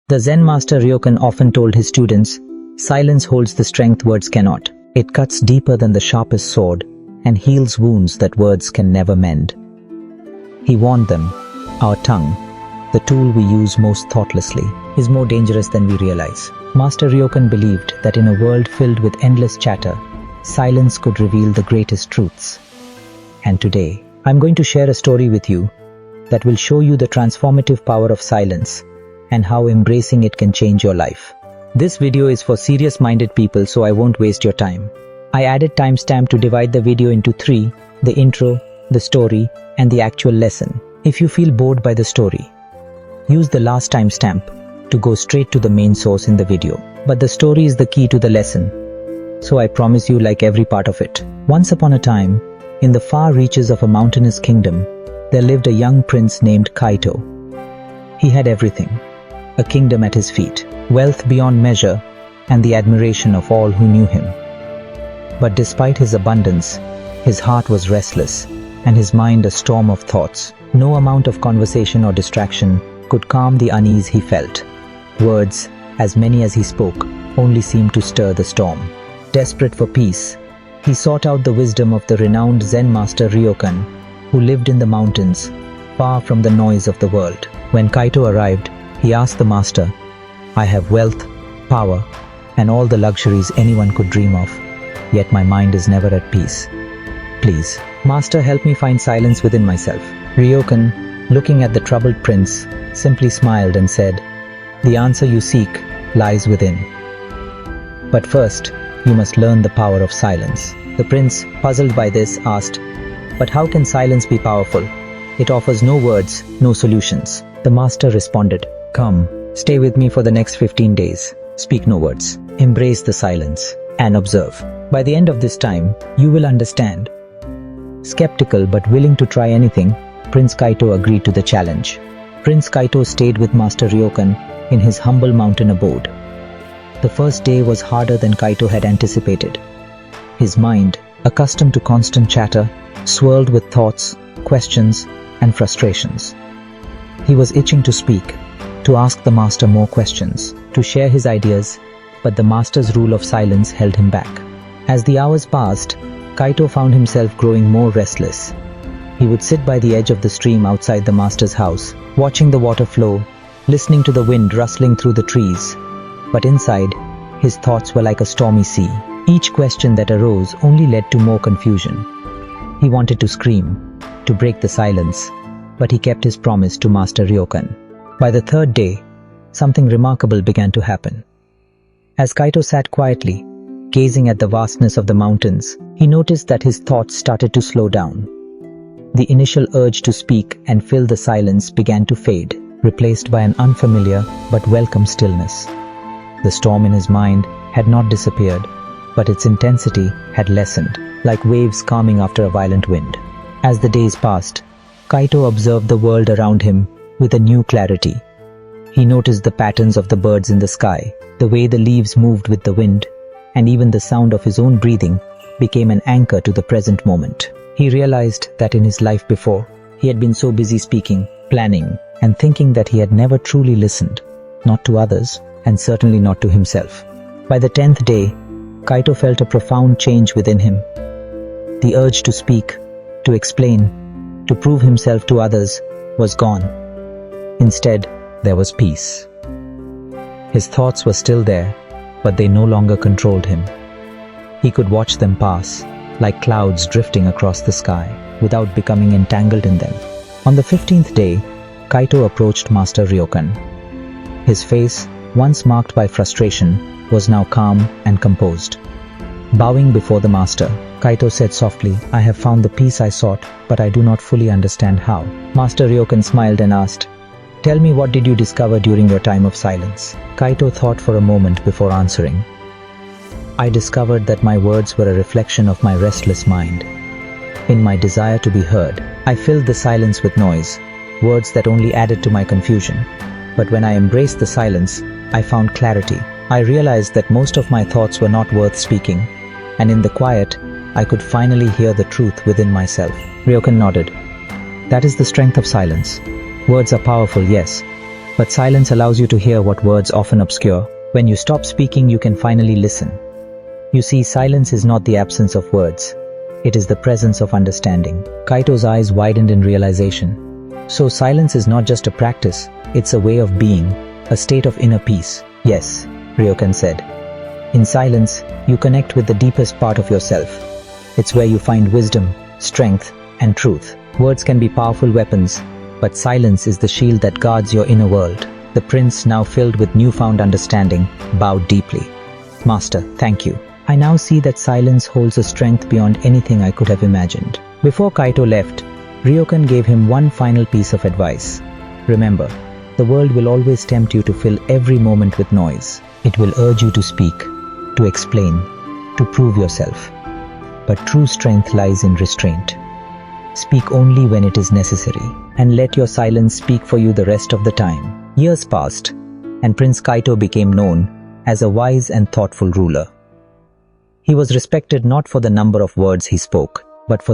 The Zen Master Ryokan often told his students, "Silence holds the strength words cannot. It cuts deeper than the sharpest sword and heals wounds that words can never mend." He warned them, "Our tongue, the tool we use most thoughtlessly, is more dangerous than we realize." Master Ryokan believed that in a world filled with endless chatter, silence could reveal the greatest truths. And today, I'm going to share a story with you that will show you the transformative power of silence and how embracing it can change your life. This video is for serious-minded people, so I won't waste your time. I added timestamp to divide the video into 3, the intro, the story, and the actual lesson. If you feel bored by the story, use the last timestamp to go straight to the main source in the video. But the story is the key to the lesson, so I promise you like every part of it. Once upon a time, in the far reaches of a mountainous kingdom, there lived a young prince named Kaito. He had everything, a kingdom at his feet, wealth beyond measure, and the admiration of all who knew him. But despite his abundance, his heart was restless, and his mind a storm of thoughts. No amount of conversation or distraction could calm the unease he felt. Words, as many as he spoke, only seemed to stir the storm. Desperate for peace, he sought out the wisdom of the renowned Zen Master Ryokan, who lived in the mountains, far from the noise of the world. When Kaito arrived, he asked the master, "I have wealth, power, and all the luxuries anyone could dream of, yet my mind is never at peace. Please, master, help me find silence within myself." Ryokan, looking at the troubled prince, simply smiled and said, "The answer you seek lies within. But first, you must learn the power of silence." The prince, puzzled by this, asked, "But how can silence be powerful? It offers no words, no solutions." The master responded, "Come, stay with me for the next 15 days. Speak no words. Embrace the silence and observe. By the end of this time, you will understand." Skeptical but willing to try anything, Prince Kaito agreed to the challenge. Prince Kaito stayed with Master Ryokan in his humble mountain abode. The first day was harder than Kaito had anticipated. His mind, accustomed to constant chatter, swirled with thoughts, questions, and frustrations. He was itching to speak, to ask the master more questions, to share his ideas, but the master's rule of silence held him back. As the hours passed, Kaito found himself growing more restless. He would sit by the edge of the stream outside the master's house, watching the water flow, listening to the wind rustling through the trees. But inside, his thoughts were like a stormy sea. Each question that arose only led to more confusion. He wanted to scream, to break the silence, but he kept his promise to Master Ryokan. By the third day, something remarkable began to happen. As Kaito sat quietly, gazing at the vastness of the mountains, he noticed that his thoughts started to slow down. The initial urge to speak and fill the silence began to fade, replaced by an unfamiliar but welcome stillness. The storm in his mind had not disappeared, but its intensity had lessened, like waves calming after a violent wind. As the days passed, Kaito observed the world around him with a new clarity. He noticed the patterns of the birds in the sky, the way the leaves moved with the wind, and even the sound of his own breathing became an anchor to the present moment. He realized that in his life before, he had been so busy speaking, planning, and thinking that he had never truly listened, not to others, and certainly not to himself. By the 10th day, Kaito felt a profound change within him. The urge to speak, to explain, to prove himself to others was gone. Instead, there was peace. His thoughts were still there, but they no longer controlled him. He could watch them pass, like clouds drifting across the sky, without becoming entangled in them. On the 15th day, Kaito approached Master Ryokan. His face, once marked by frustration, was now calm and composed. Bowing before the master, Kaito said softly, "I have found the peace I sought, but I do not fully understand how." Master Ryokan smiled and asked, "Tell me, what did you discover during your time of silence?" Kaito thought for a moment before answering. "I discovered that my words were a reflection of my restless mind. In my desire to be heard, I filled the silence with noise, words that only added to my confusion. But when I embraced the silence, I found clarity. I realized that most of my thoughts were not worth speaking, and in the quiet, I could finally hear the truth within myself." Ryokan nodded. "That is the strength of silence. Words are powerful, yes, But silence allows you to hear what words often obscure. When you stop speaking, you can finally listen. You see, silence is not the absence of words. It is the presence of understanding. Kaito's eyes widened in realization. So silence is not just a practice, it's a way of being, a state of inner peace. Yes, Ryokan said. In silence, you connect with the deepest part of yourself. It's where you find wisdom, strength, and truth. Words can be powerful weapons, but silence is the shield that guards your inner world. The prince, now filled with newfound understanding, bowed deeply. Master, thank you. I now see that silence holds a strength beyond anything I could have imagined. Before Kaito left, Ryokan gave him one final piece of advice. Remember, the world will always tempt you to fill every moment with noise. It will urge you to speak, to explain, to prove yourself. But true strength lies in restraint. Speak only when it is necessary, and let your silence speak for you the rest of the time. Years passed, and Prince Kaito became known as a wise and thoughtful ruler. He was respected not for the number of words he spoke, but for the